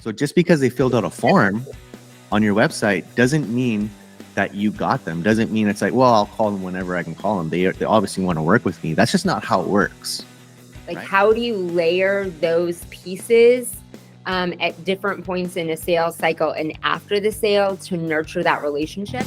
So just because they filled out a form on your website doesn't mean that you got them. Doesn't mean it's like, well, I'll call them whenever I can call them. They obviously want to work with me. That's just not how it works. Like, right? How do you layer those pieces at different points in a sales cycle and after the sale to nurture that relationship?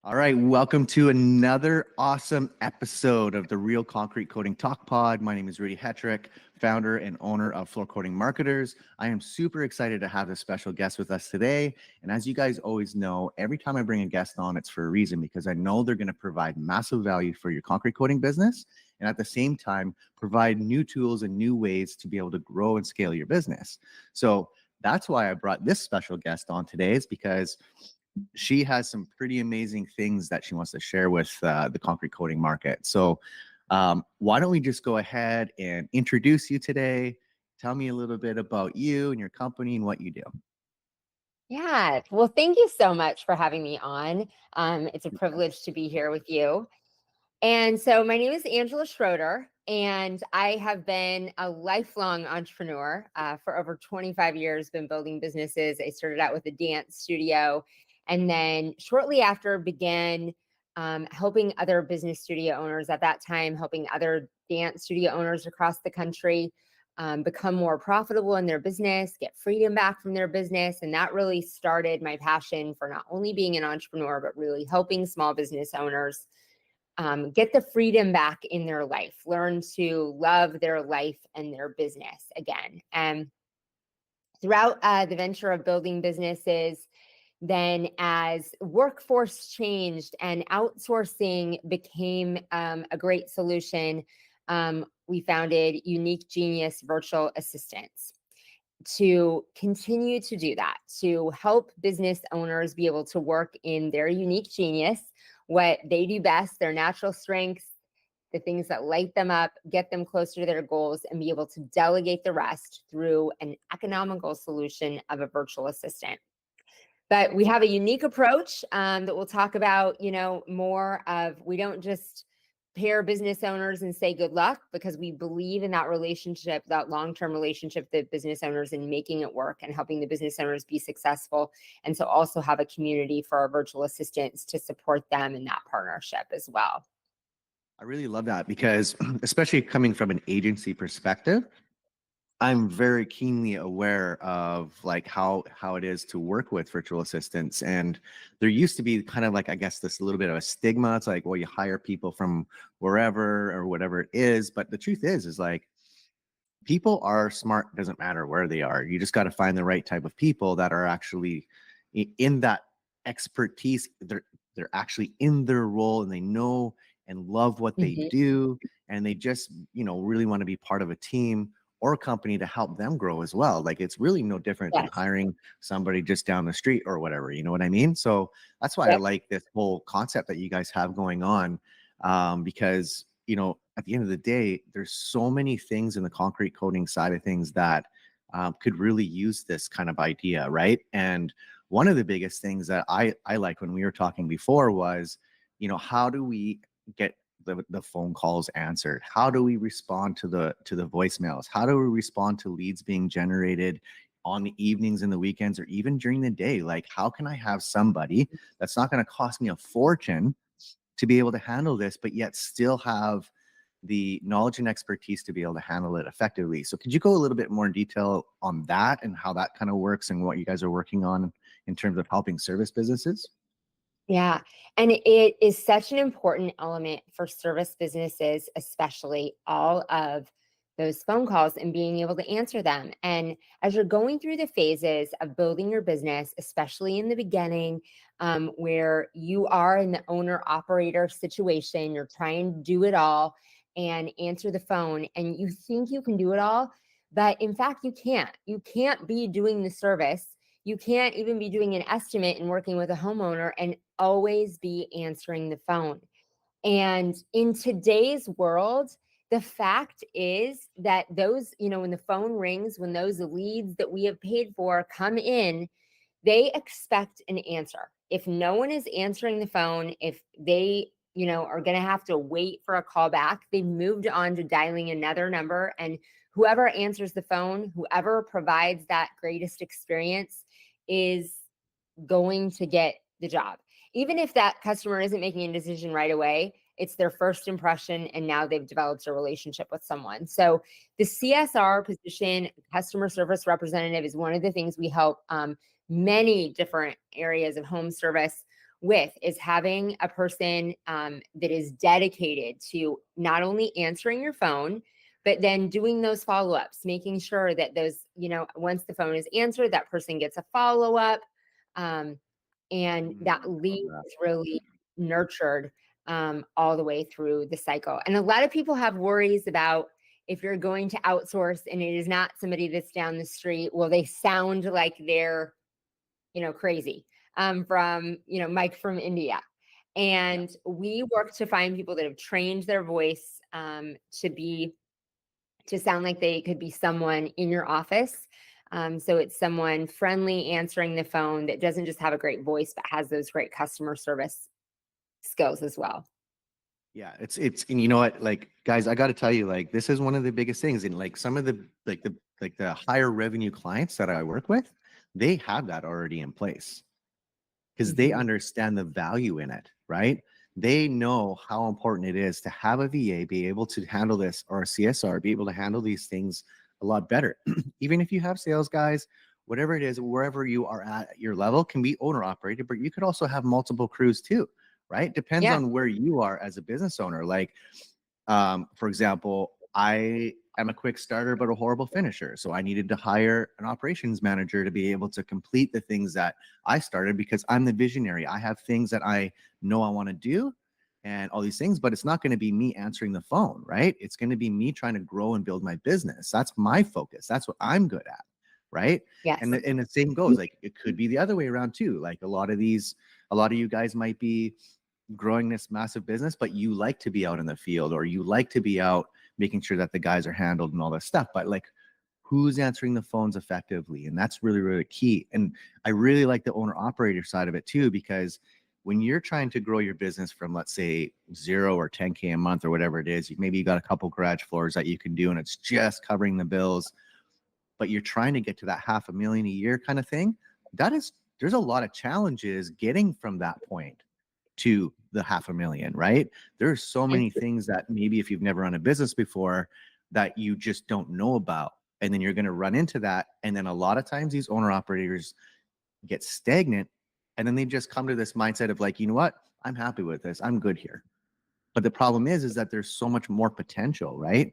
All right, welcome to another awesome episode of the Real Concrete Coating Talk Pod. My name is Rudy Hettrick, founder and owner of Floor Coating Marketers. I am super excited to have this special guest with us today. And as you guys always know, every time I bring a guest on, it's for a reason, because I know they're going to provide massive value for your concrete coating business, and at the same time, provide new tools and new ways to be able to grow and scale your business. So that's why I brought this special guest on today, is because she has some pretty amazing things that she wants to share with the concrete coating market. So why don't we just go ahead and introduce you today? Tell me a little bit about you and your company and what you do. Yeah, well, thank you so much for having me on. It's a privilege to be here with you. And so my name is Angela Schroeder, and I have been a lifelong entrepreneur for over 25 years, been building businesses. I started out with a dance studio, and then shortly after began helping other business studio owners at that time, helping other dance studio owners across the country become more profitable in their business, get freedom back from their business. And that really started my passion for not only being an entrepreneur, but really helping small business owners get the freedom back in their life, learn to love their life and their business again. And throughout the venture of building businesses, then as workforce changed and outsourcing became a great solution, we founded Unique Genius Virtual Assistants to continue to do that, to help business owners be able to work in their unique genius, what they do best, their natural strengths, the things that light them up, get them closer to their goals, and be able to delegate the rest through an economical solution of a virtual assistant. But we have a unique approach that we'll talk about, more of. We don't just pair business owners and say good luck, because we believe in that relationship, that long-term relationship with the business owners, and making it work and helping the business owners be successful. And so also have a community for our virtual assistants to support them in that partnership as well. I really love that, because especially coming from an agency perspective, I'm very keenly aware of like how it is to work with virtual assistants. And there used to be kind of like, I guess, this little bit of a stigma. It's like, well, you hire people from wherever or whatever it is. But the truth is like, people are smart, doesn't matter where they are. You just got to find the right type of people that are actually in that expertise. They're actually in their role, and they know and love what they do. And they just, really want to be part of a team or a company to help them grow as well. Like, it's really no different than hiring somebody just down the street or whatever, you know what I mean? So that's why I like this whole concept that you guys have going on, because, at the end of the day, there's so many things in the concrete coating side of things that could really use this kind of idea, right? And one of the biggest things that I like when we were talking before was, how do we get the phone calls answered? How do we respond to the voicemails? How do we respond to leads being generated on the evenings and the weekends, or even during the day? Like, how can I have somebody that's not going to cost me a fortune to be able to handle this, but yet still have the knowledge and expertise to be able to handle it effectively? So could you go a little bit more in detail on that and how that kind of works and what you guys are working on in terms of helping service businesses? Yeah. And it is such an important element for service businesses, especially all of those phone calls and being able to answer them. And as you're going through the phases of building your business, especially in the beginning, where you are in the owner operator situation, you're trying to do it all and answer the phone, and you think you can do it all, but in fact, you can't. You can't be doing the service. You can't even be doing an estimate and working with a homeowner and always be answering the phone. And in today's world, the fact is that those, when the phone rings, when those leads that we have paid for come in, they expect an answer. If no one is answering the phone, if they are going to have to wait for a call back. They've moved on to dialing another number, and whoever answers the phone, whoever provides that greatest experience is going to get the job. Even if that customer isn't making a decision right away, it's their first impression, and now they've developed a relationship with someone. So the CSR position, customer service representative, is one of the things we help many different areas of home service with, is having a person that is dedicated to not only answering your phone, but then doing those follow-ups, making sure that those, once the phone is answered, that person gets a follow-up, and that lead is really nurtured all the way through the cycle. And a lot of people have worries about, if you're going to outsource and it is not somebody that's down the street, will they sound like they're, crazy, from, Mike from India. And we work to find people that have trained their voice to sound like they could be someone in your office. So it's someone friendly answering the phone that doesn't just have a great voice, but has those great customer service skills as well. Yeah, and you know what, like, guys, I got to tell you, like, this is one of the biggest things. And like some of the higher revenue clients that I work with, they have that already in place because they understand the value in it, right? They know how important it is to have a VA be able to handle this, or a CSR be able to handle these things a lot better. Even if you have sales guys, whatever it is, wherever you are at your level, can be owner operated, but you could also have multiple crews too, right? Depends Yeah. on where you are as a business owner. Like, for example, I am a quick starter, but a horrible finisher. So I needed to hire an operations manager to be able to complete the things that I started, because I'm the visionary. I have things that I know I want to do and all these things, but it's not going to be me answering the phone, right? It's going to be me trying to grow and build my business. That's my focus. That's what I'm good at, right? Yes. And the same goes, like, it could be the other way around too. Like a lot of you guys might be growing this massive business, but you like to be out in the field, or you like to be out making sure that the guys are handled and all this stuff. But like, who's answering the phones effectively? And that's really, really key. And I really like the owner operator side of it too, because when you're trying to grow your business from, let's say, 0 or 10K a month or whatever it is, maybe you got a couple garage floors that you can do and it's just covering the bills, but you're trying to get to that $500,000 a year kind of thing. There's a lot of challenges getting from that point to the $500,000, right? There's so many things that maybe if you've never run a business before that you just don't know about. And then you're going to run into that. And then a lot of times these owner operators get stagnant, and then they just come to this mindset of like, you know what? I'm happy with this. I'm good here. But the problem is that there's so much more potential, right?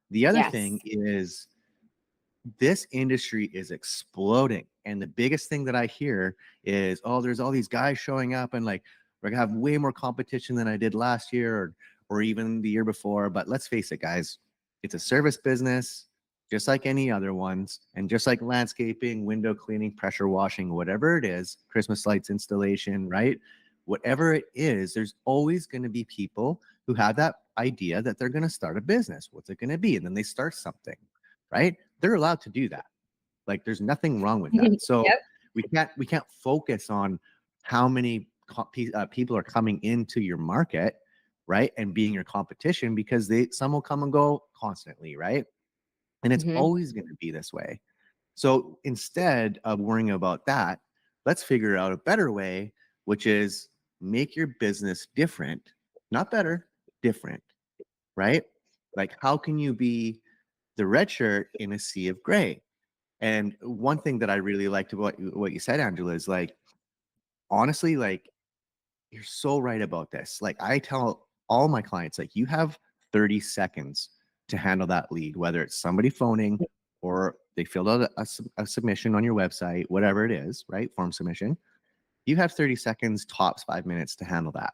The other thing is, this industry is exploding. And the biggest thing that I hear is, oh, there's all these guys showing up, and like, we're gonna have way more competition than I did last year, or even the year before. But let's face it, guys, it's a service business, just like any other ones. And just like landscaping, window cleaning, pressure washing, whatever it is, Christmas lights installation, right? Whatever it is, there's always going to be people who have that idea that they're going to start a business. What's it going to be? And then they start something, right? They're allowed to do that. Like, there's nothing wrong with that. So we can't focus on how many people are coming into your market, right, and being your competition, because some will come and go constantly, right? And it's always going to be this way. So instead of worrying about that, let's figure out a better way, which is make your business different, not better, different, right? Like, how can you be the red shirt in a sea of gray? And one thing that I really liked about what you said, Angela, is like, honestly, like, you're so right about this. Like, I tell all my clients, like, you have 30 seconds to handle that lead, whether it's somebody phoning or they filled out a submission on your website, whatever it is, right? Form submission. You have 30 seconds, tops 5 minutes to handle that.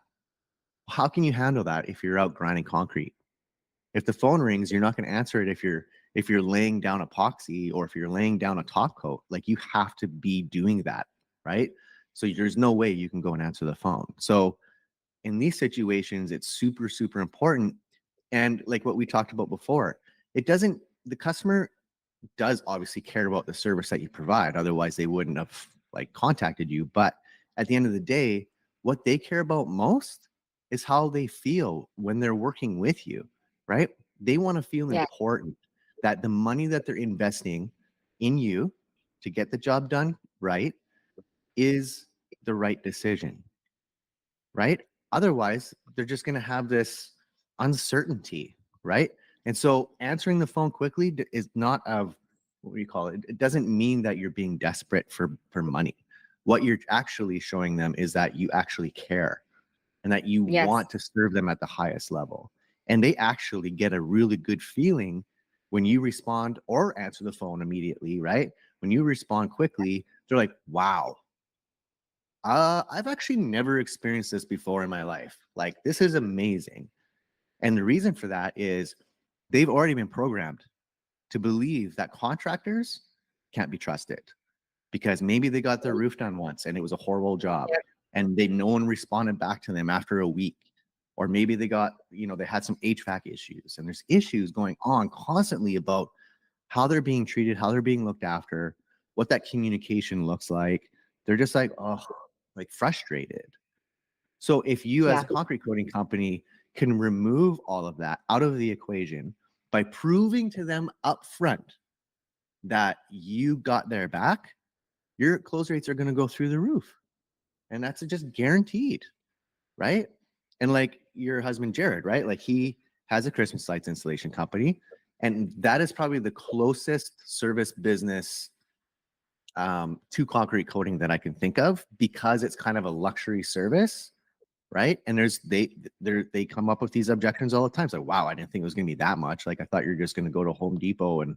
How can you handle that if you're out grinding concrete? If the phone rings, you're not going to answer it if you're laying down epoxy or if you're laying down a top coat. Like, you have to be doing that, right? So there's no way you can go and answer the phone. So in these situations, it's super, super important. And like what we talked about before, the customer does obviously care about the service that you provide. Otherwise, they wouldn't have like contacted you. But at the end of the day, what they care about most is how they feel when they're working with you, right? They want to feel Yeah. important, that the money that they're investing in you to get the job done right is the right decision, right? Otherwise, they're just going to have this uncertainty, right? And so answering the phone quickly is not of, what do you call it? It doesn't mean that you're being desperate for money. What you're actually showing them is that you actually care and that you Yes. want to serve them at the highest level. And they actually get a really good feeling when you respond or answer the phone immediately, right? When you respond quickly, they're like, wow, I've actually never experienced this before in my life. Like, this is amazing. And the reason for that is they've already been programmed to believe that contractors can't be trusted because maybe they got their roof done once and it was a horrible job Yep. and no one responded back to them after a week. Or maybe they got, they had some HVAC issues and there's issues going on constantly about how they're being treated, how they're being looked after, what that communication looks like. They're just like, oh, like frustrated. So if you as Yeah. a concrete coating company can remove all of that out of the equation by proving to them up front that you got their back, your close rates are going to go through the roof. And that's just guaranteed, right? And like your husband, Jared, right? Like he has a Christmas lights installation company. And that is probably the closest service business to concrete coating that I can think of because it's kind of a luxury service, right? And they come up with these objections all the time. It's like, wow, I didn't think it was going to be that much. Like I thought you're just going to go to Home Depot and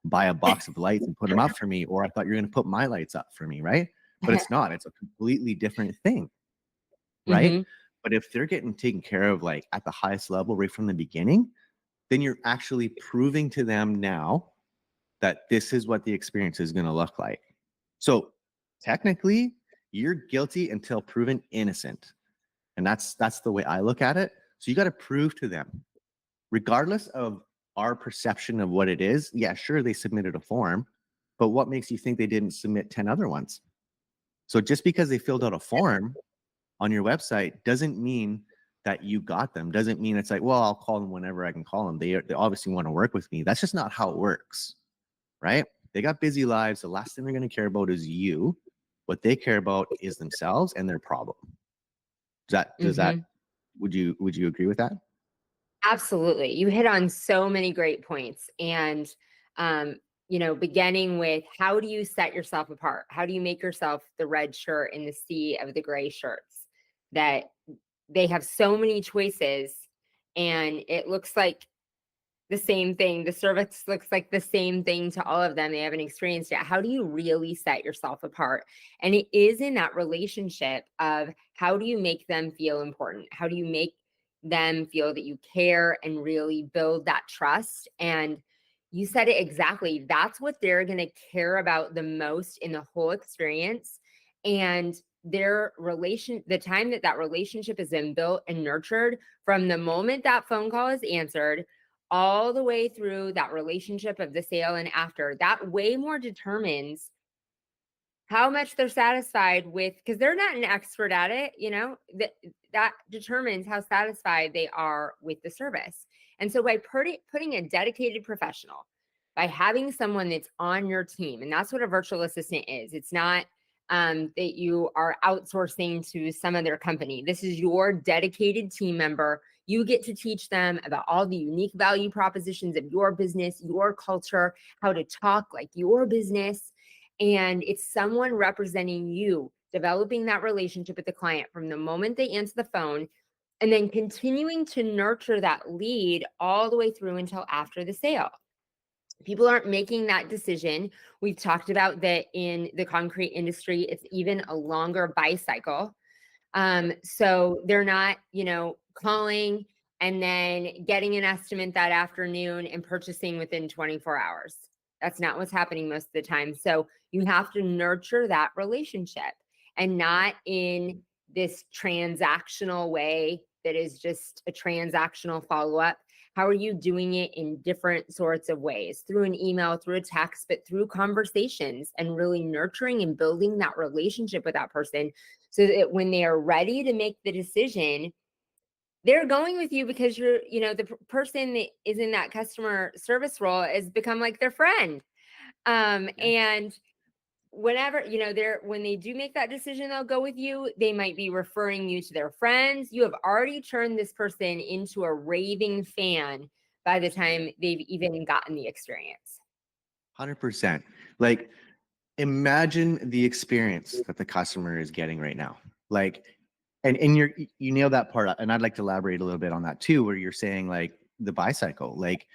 buy a box of lights and put them up for me, or I thought you're going to put my lights up for me, right? But it's not. It's a completely different thing, right? Hmm. But if they're getting taken care of like at the highest level right from the beginning, then you're actually proving to them now that this is what the experience is going to look like. So technically, you're guilty until proven innocent. And that's the way I look at it. So you got to prove to them, regardless of our perception of what it is. Yeah, sure, they submitted a form, but what makes you think they didn't submit 10 other ones? So just because they filled out a form on your website doesn't mean that you got them. Doesn't mean it's like, well, I'll call them whenever I can call them. They obviously want to work with me. That's just not how it works, right? They got busy lives. The last thing they're going to care about is you. What they care about is themselves and their problem. Does that Hmm. would you agree with that? Absolutely. You hit on so many great points. And, beginning with how do you set yourself apart? How do you make yourself the red shirt in the sea of the gray shirts? That they have so many choices and it looks like the same thing. The service looks like the same thing to all of them. They haven't experienced it. How do you really set yourself apart? And it is in that relationship of how do you make them feel important? How do you make them feel that you care and really build that trust? And you said it exactly. That's what they're going to care about the most in the whole experience. And the time that that relationship has been built and nurtured from the moment that phone call is answered all the way through that relationship of the sale and after, that way more determines how much they're satisfied with, because they're not an expert at it, that determines how satisfied they are with the service. And so by putting a dedicated professional, by having someone that's on your team, and that's what a virtual assistant is. It's not that you are outsourcing to some other company. This is your dedicated team member. You get to teach them about all the unique value propositions of your business, your culture, how to talk like your business. And it's someone representing you, developing that relationship with the client from the moment they answer the phone, and then continuing to nurture that lead all the way through until after the sale. People aren't making that decision. We've talked about that in the concrete industry. It's even a longer buy cycle. So they're not, calling and then getting an estimate that afternoon and purchasing within 24 hours. That's not what's happening most of the time. So you have to nurture that relationship and not in this transactional way that is just a transactional follow up. How are you doing it in different sorts of ways? Through an email, through a text, but through conversations and really nurturing and building that relationship with that person so that when they are ready to make the decision, they're going with you because you're, the person that is in that customer service role has become like their friend. Yeah. And whenever, when they do make that decision, they'll go with you. They might be referring you to their friends. You have already turned this person into a raving fan by the Yeah. time they've even gotten the experience. 100%. Like, imagine the experience that the customer is getting right now. Like, and you nailed that part, and I'd like to elaborate a little bit on that too, where you're saying like the bicycle. Like,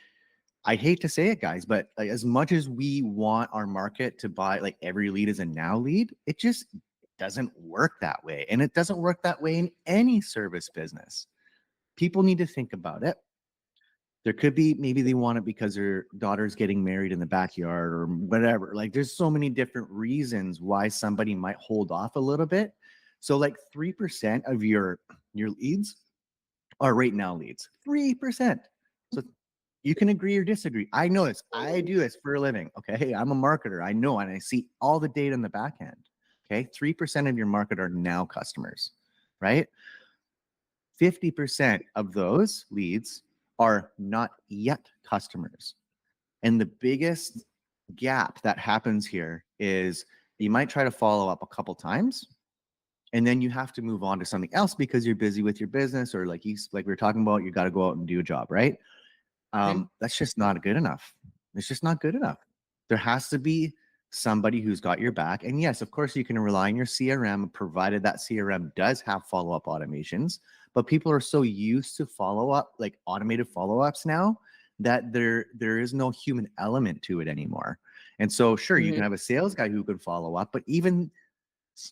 I hate to say it, guys, but like, as much as we want our market to buy like every lead is a now lead, it just doesn't work that way. And it doesn't work that way in any service business. People need to think about it. There could be, maybe they want it because their daughter's getting married in the backyard or whatever. Like, there's so many different reasons why somebody might hold off a little bit. So like 3% of your leads are right now leads. 3%. So you can agree or disagree. I know this. I do this for a living. Okay. I'm a marketer. I know, and I see all the data in the back end. Okay. 3% of your market are now customers, right? 50% of those leads are not yet customers. And the biggest gap that happens here is you might try to follow up a couple times, and then you have to move on to something else because you're busy with your business, or like we were talking about, you got to go out and do a job, right? Mhm. That's just not good enough. It's just not good enough. There has to be somebody who's got your back. And yes, of course, you can rely on your CRM, provided that CRM does have follow up automations. But people are so used to follow up, like automated follow ups now, that there is no human element to it anymore. And so, sure, you can Mhm. have a sales guy who can follow up, but even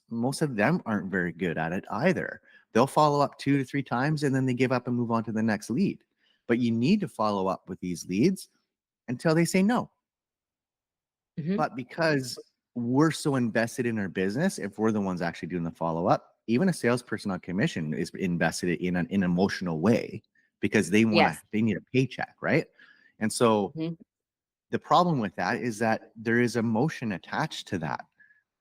most of them aren't very good at it either. They'll follow up 2 to 3 times and then they give up and move on to the next lead. But you need to follow up with these leads until they say no. Mhm. But because we're so invested in our business, if we're the ones actually doing the follow up, even a salesperson on commission is invested in an emotional way because they Yes. need a paycheck, right? And so Mhm. the problem with that is that there is emotion attached to that,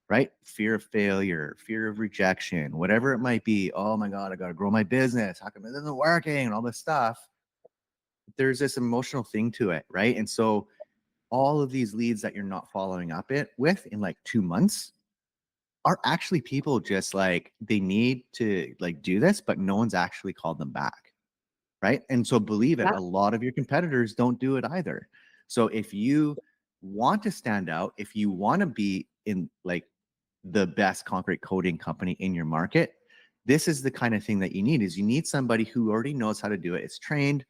right? Fear of failure, fear of rejection, whatever it might be. Oh my God, I got to grow my business. How come it isn't working? And all this stuff. There's this emotional thing to it, right? And so all of these leads that you're not following up it with in like 2 months are actually people just like they need to like do this, but no one's actually called them back, right? And so believe it, Yep. a lot of your competitors don't do it either. So if you want to stand out, if you want to be in like the best concrete coating company in your market, this is the kind of thing that you need. Is you need somebody who already knows how to do it. It's trained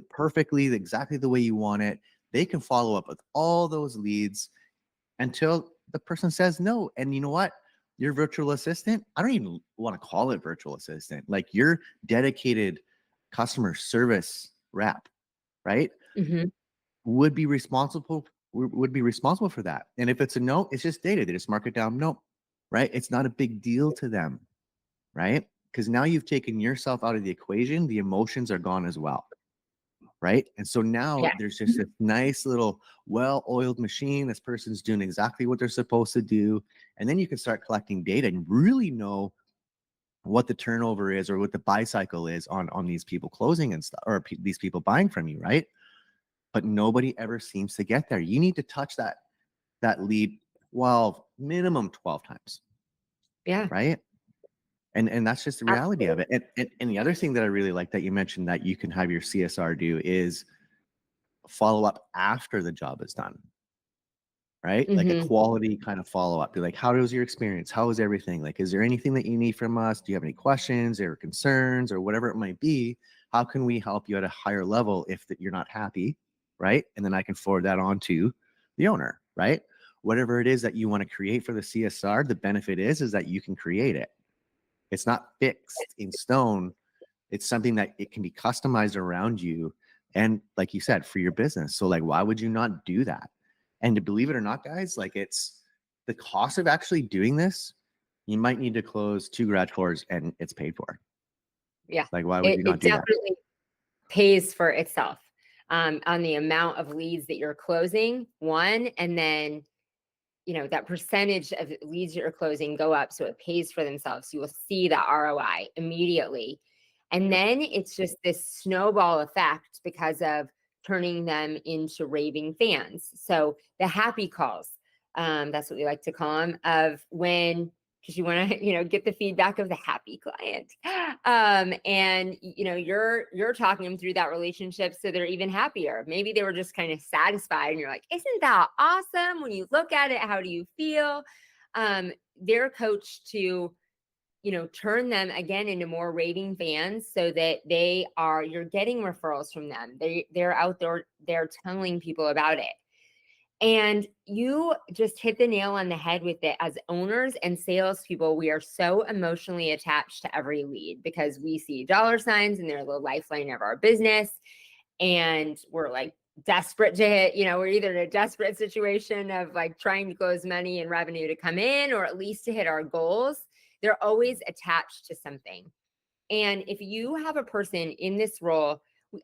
perfectly, exactly the way you want it. They can follow up with all those leads until the person says no. And you know what? Your virtual assistant, I don't even want to call it virtual assistant, like your dedicated customer service rep, right? Mhm. Would be responsible for that. And if it's a no, it's just data. They just mark it down. No, right? It's not a big deal to them, right? Because now you've taken yourself out of the equation. The emotions are gone as well, right? And so now Yeah. there's just this nice little well-oiled machine. This person's doing exactly what they're supposed to do. And then you can start collecting data and really know what the turnover is or what the buy cycle is on these people closing and stuff, or these people buying from you, right? But nobody ever seems to get there. You need to touch that lead 12 times, Yeah. right? And that's just the reality of Absolutely. it. And the other thing that I really like that you mentioned that you can have your CSR do is follow up after the job is done, right? Like a Mhm. quality kind of follow up. Be like, how was your experience? How was everything? Like, is there anything that you need from us? Do you have any questions or concerns or whatever it might be? How can we help you at a higher level if that you're not happy, right? And then I can forward that on to the owner, right? Whatever it is that you want to create for the CSR, the benefit is that you can create it. It's not fixed in stone. It's something that it can be customized around you. And like you said, for your business. So like, why would you not do that? And to believe it or not, guys, like it's the cost of actually doing this. You might need to close 2 garage doors and it's paid for. Yeah. Like, why would It you not it do that? definitely pays for itself, on the amount of leads that you're closing, one, and then, that percentage of leads that you're closing go up, so it pays for themselves. You will see the ROI immediately. And Yep. then it's just this snowball effect because of turning them into raving fans. So the happy calls, that's what we like to call them, of when, because you want to, get the feedback of the happy client. And you're talking them through that relationship so they're even happier. Maybe they were just kind of satisfied and you're like, isn't that awesome? When you look at it, how do you feel? They're coached to turn them again into more raving fans so that you're getting referrals from them. They're out there, they're telling people about it. And you just hit the nail on the head with it. As owners and salespeople, we are so emotionally attached to every lead because we see dollar signs and they're the lifeline of our business. And we're like desperate to hit, we're either in a desperate situation of like trying to close money and revenue to come in, or at least to hit our goals. They're always attached to something. And if you have a person in this role,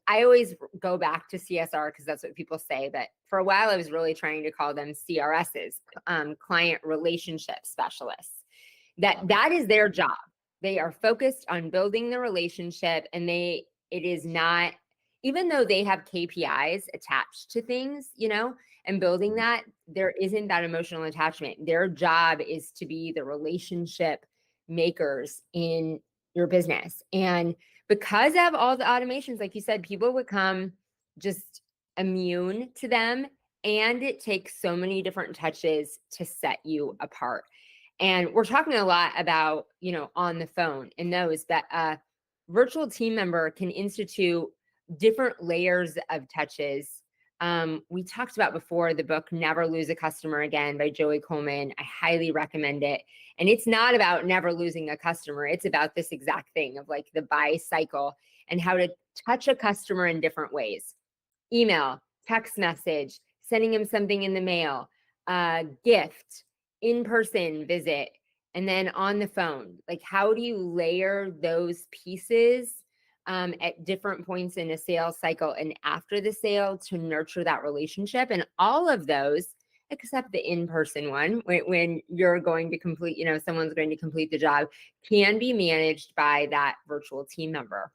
I always go back to CSR because that's what people say. But for a while, I was really trying to call them CRSs, client relationship specialists. That is their job. They are focused on building the relationship, and it is not, even though they have KPIs attached to things, and building that, there isn't that emotional attachment. Their job is to be the relationship makers in your business. And because of all the automations, like you said, people become just immune to them. And it takes so many different touches to set you apart. And we're talking a lot about, on the phone and those, but a virtual team member can institute different layers of touches. We talked about before the book, Never Lose a Customer Again by Joey Coleman. I highly recommend it. And it's not about never losing a customer. It's about this exact thing of like the buy cycle and how to touch a customer in different ways. Email, text message, sending them something in the mail, gift, in-person visit, and then on the phone. Like, how do you layer those pieces at different points in a sales cycle and after the sale to nurture that relationship? And all of those, except the in-person one, when you're going to complete, someone's going to complete the job, can be managed by that virtual team member.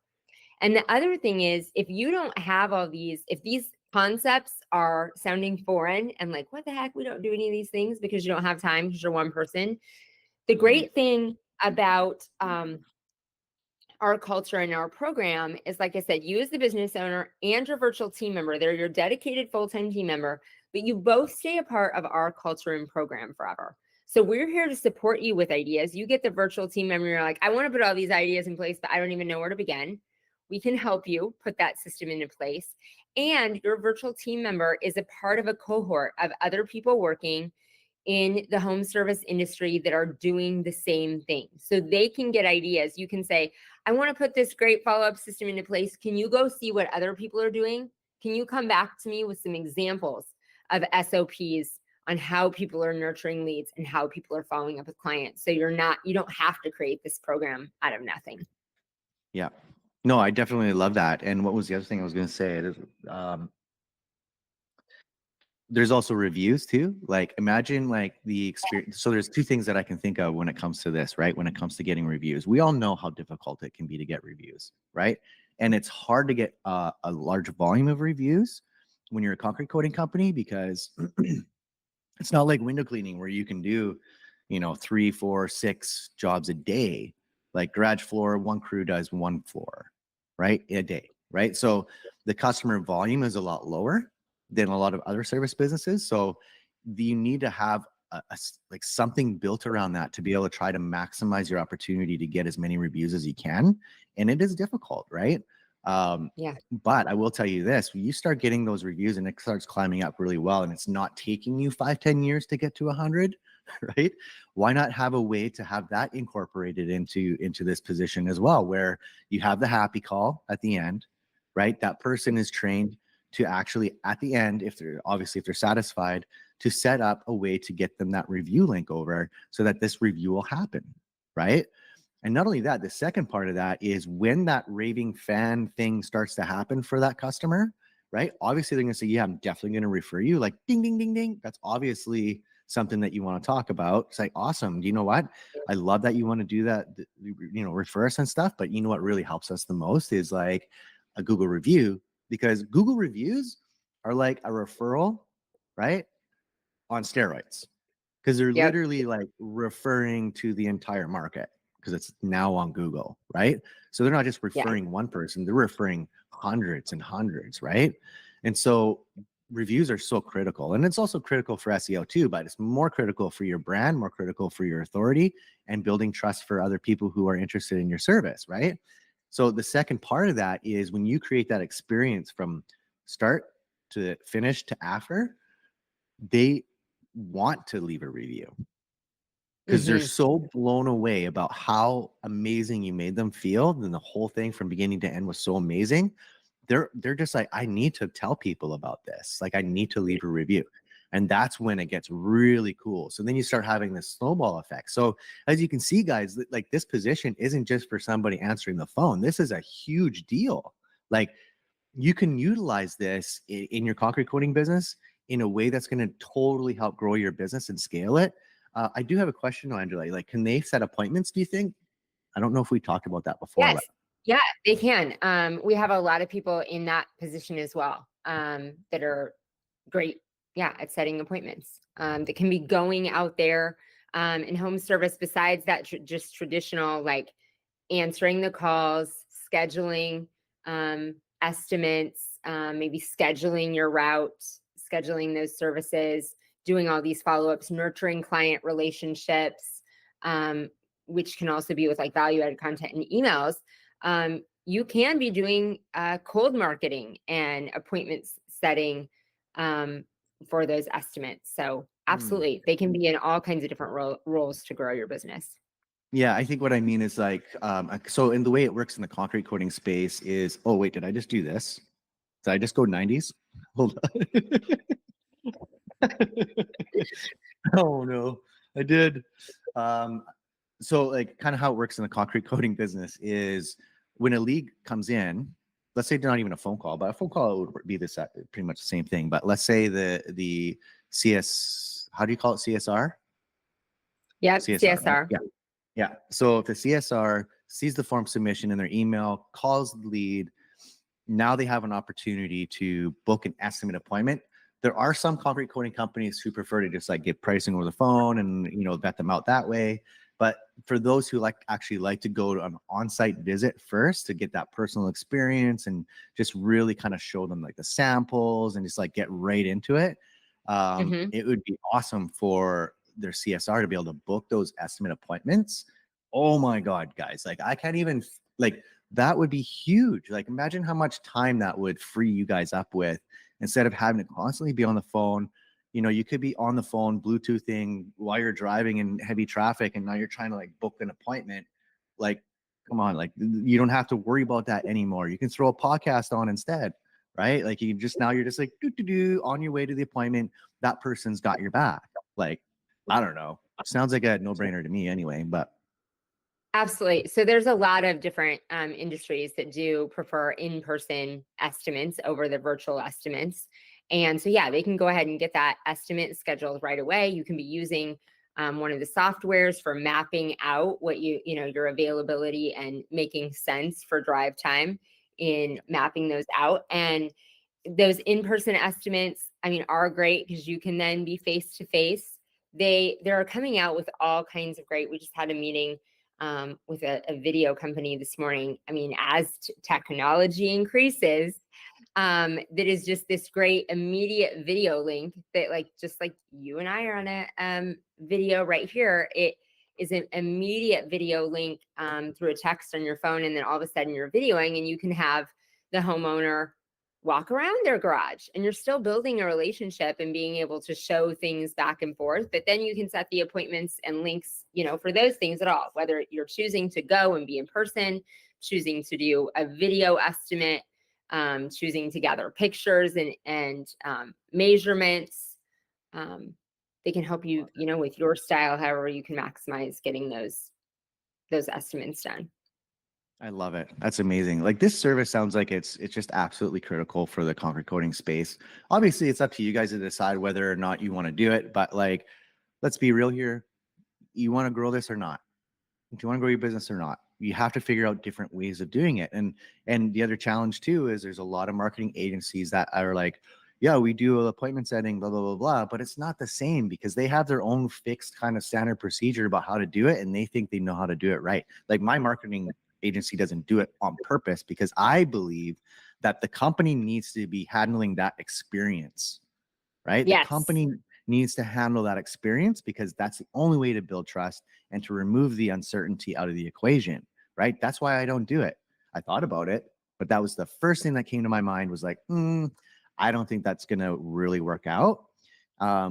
And the other thing is, if you don't have all these, if these concepts are sounding foreign and like, what the heck, we don't do any of these things because you don't have time because you're one person. The great thing about our culture and our program is, like I said, you as the business owner and your virtual team member, they're your dedicated full-time team member, but you both stay a part of our culture and program forever. So we're here to support you with ideas. You get the virtual team member, you're like, I want to put all these ideas in place, but I don't even know where to begin. We can help you put that system into place. And your virtual team member is a part of a cohort of other people working in the home service industry that are doing the same thing. So they can get ideas. You can say, I want to put this great follow-up system into place. Can you go see what other people are doing? Can you come back to me with some examples of SOPs on how people are nurturing leads and how people are following up with clients? So you don't have to create this program out of nothing. Yeah. No, I definitely love that. And what was the other thing I was going to say? There's also reviews too. Like, imagine like the experience. So there's two things that I can think of when it comes to this, right? When it comes to getting reviews, we all know how difficult it can be to get reviews, right? And it's hard to get a large volume of reviews when you're a concrete coating company because it's not like window cleaning where you can do, 3, 4, 6 jobs a day. Like garage floor, one crew does one floor, right? A day, right? So the customer volume is a lot lower than a lot of other service businesses. So you need to have like something built around that to be able to try to maximize your opportunity to get as many reviews as you can. And it is difficult, right? Yeah. But I will tell you this, when you start getting those reviews and it starts climbing up really well and it's not taking you 5-10 years to get to 100, right? Why not have a way to have that incorporated into this position as well, where you have the happy call at the end, right? That person is trained to actually at the end, if they're satisfied, to set up a way to get them that review link over so that this review will happen, right? And not only that, the second part of that is when that raving fan thing starts to happen for that customer, right? Obviously, they're going to say, yeah, I'm definitely going to refer you, like ding, ding, ding, ding. That's obviously something that you want to talk about. It's like, awesome. You know what? I love that you want to do that, refer us and stuff. But you know what really helps us the most is like a Google review, because Google reviews are like a referral, right? On steroids, because they're Yep. literally like referring to the entire market because it's now on Google, right? So they're not just Yeah. referring one person, they're referring hundreds and hundreds, right? And so reviews are so critical. And it's also critical for SEO too, but it's more critical for your brand, more critical for your authority and building trust for other people who are interested in your service, right? So the second part of that is when you create that experience from start to finish to after, they want to leave a review because they're Hmm. so blown away about how amazing you made them feel. And the whole thing from beginning to end was so amazing. They're just like, I need to tell people about this. Like, I need to leave a review. And that's when it gets really cool. So then you start having this snowball effect. So as you can see, guys, like this position isn't just for somebody answering the phone. This is a huge deal. Like, you can utilize this in your concrete coating business in a way that's going to totally help grow your business and scale it. I do have a question, Angela. Like, can they set appointments, do you think? I don't know if we talked about that before, Yes. but Yeah, they can. We have a lot of people in that position as well, that are great, yeah, at setting appointments. That can be going out there in home service besides that just traditional, like answering the calls, scheduling estimates, maybe scheduling your route, scheduling those services, doing all these follow-ups, nurturing client relationships, um, which can also be with like value-added content and emails. You can be doing cold marketing and appointments setting for those estimates. So absolutely, they can be in all kinds of different roles to grow your business. yeah, I think what I mean is like, so in the way it works in the concrete coating space is, oh, wait, did I just do this? Did I just go 90s? Hold on. Oh no, I did. Um, so like kind of how it works in the concrete coating business is when a lead comes in, let's say not even a phone call, but a phone call would be this pretty much the same thing. But let's say the CS, how do you call it? CSR? Yep, CSR, right? CSR. Yeah. Yeah. So if the CSR sees the form submission in their email, calls the lead, now they have an opportunity to book an estimate appointment. There are some concrete coating companies who prefer to just like get pricing over the phone and vet them out that way. But for those who actually like to go to an on-site visit first to get that personal experience and just really kind of show them like the samples and just like get right into it, Hmm. it would be awesome for their CSR to be able to book those estimate appointments. Oh my God, guys, like I can't even like that would be huge. Like imagine how much time that would free you guys up with instead of having to constantly be on the phone. You could be on the phone Bluetoothing while you're driving in heavy traffic and now you're trying to like book an appointment. Like, come on, like you don't have to worry about that anymore. You can throw a podcast on instead, right? Like you're just like on your way to the appointment. That person's got your back. Like, I don't know. Sounds like a no-brainer to me anyway, but Absolutely. So there's a lot of different industries that do prefer in-person estimates over the virtual estimates. And so, yeah, they can go ahead and get that estimate scheduled right away. You can be using one of the softwares for mapping out what your availability and making sense for drive time in mapping those out. And those in-person estimates, I mean, are great because you can then be face to face. They're coming out with all kinds of great. We just had a meeting with a video company this morning. I mean, as technology increases, that is just this great immediate video link that, like, just like you and I are on a video right here. It is an immediate video link through a text on your phone, and then all of a sudden you're videoing, and you can have the homeowner walk around their garage, and you're still building a relationship and being able to show things back and forth. But then you can set the appointments and links, for those things at all, whether you're choosing to go and be in person, choosing to do a video estimate, choosing to gather pictures and measurements. They can help you, with your style, however you can maximize getting those estimates done. I love it. That's amazing. Like this service sounds like it's just absolutely critical for the concrete coating space. Obviously, it's up to you guys to decide whether or not you want to do it, but like let's be real here. You want to grow this or not? Do you want to grow your business or not? You have to figure out different ways of doing it. And the other challenge too is there's a lot of marketing agencies that are like, yeah, we do an appointment setting, blah, blah, blah, blah, but it's not the same because they have their own fixed kind of standard procedure about how to do it. And they think they know how to do it right. Like my marketing agency doesn't do it on purpose because I believe that the company needs to be handling that experience, right? The Yes. company needs to handle that experience because that's the only way to build trust and to remove the uncertainty out of the equation, right? That's why I don't do it. I thought about it, but that was the first thing that came to my mind was like, I don't think that's going to really work out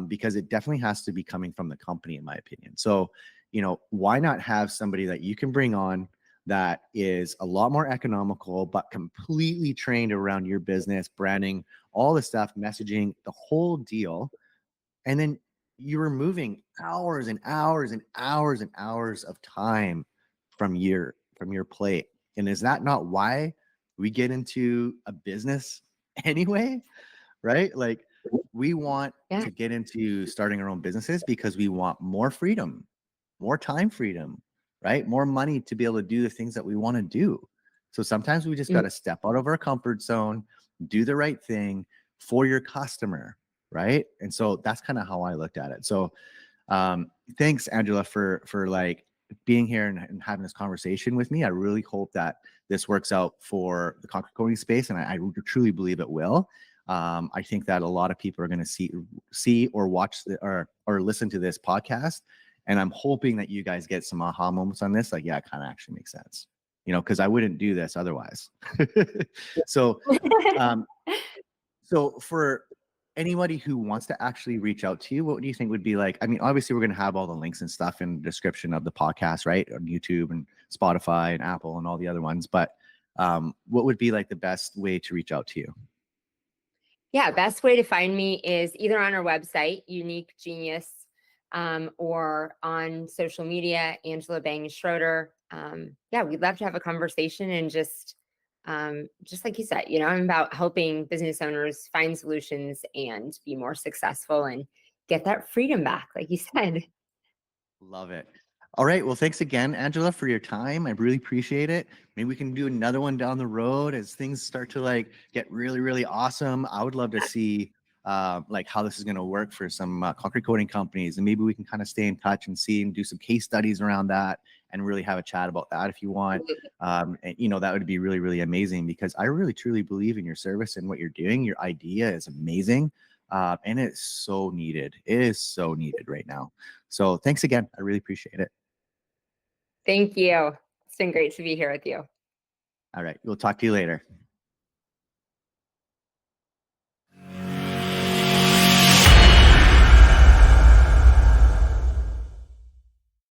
because it definitely has to be coming from the company, in my opinion. So, why not have somebody that you can bring on that is a lot more economical, but completely trained around your business, branding, all the stuff, messaging, the whole deal. And then you're removing hours and hours and hours and hours of time from your plate. And is that not why we get into a business anyway? Right? Like we want Yeah. to get into starting our own businesses because we want more freedom, more time freedom, right? More money to be able to do the things that we want to do. So sometimes we just got to step out of our comfort zone, do the right thing for your customer, right? And so that's kind of how I looked at it. So thanks, Angela, for like being here and having this conversation with me. I really hope that this works out for the concrete coating space, and I truly believe it will. I think that a lot of people are going to see or watch or listen to this podcast, and I'm hoping that you guys get some aha moments on this. Like, yeah, it kind of actually makes sense, because I wouldn't do this otherwise. So, um, so for anybody who wants to actually reach out to you, what do you think would be like? I mean, obviously, we're going to have all the links and stuff in the description of the podcast, right? On YouTube and Spotify and Apple and all the other ones. But what would be like the best way to reach out to you? Yeah, best way to find me is either on our website, Unique Genius, or on social media, Angela Schroeder. Yeah, we'd love to have a conversation and just like you said, I'm about helping business owners find solutions and be more successful and get that freedom back, like you said. Love it. All right. Well, thanks again, Angela, for your time. I really appreciate it. Maybe we can do another one down the road as things start to like get really, really awesome. I would love to see like how this is going to work for some concrete coating companies, and maybe we can kind of stay in touch and see and do some case studies around that and really have a chat about that if you want. And that would be really, really amazing because I really, truly believe in your service and what you're doing. Your idea is amazing. And it's so needed. It is so needed right now. So thanks again. I really appreciate it. Thank you. It's been great to be here with you. All right. We'll talk to you later.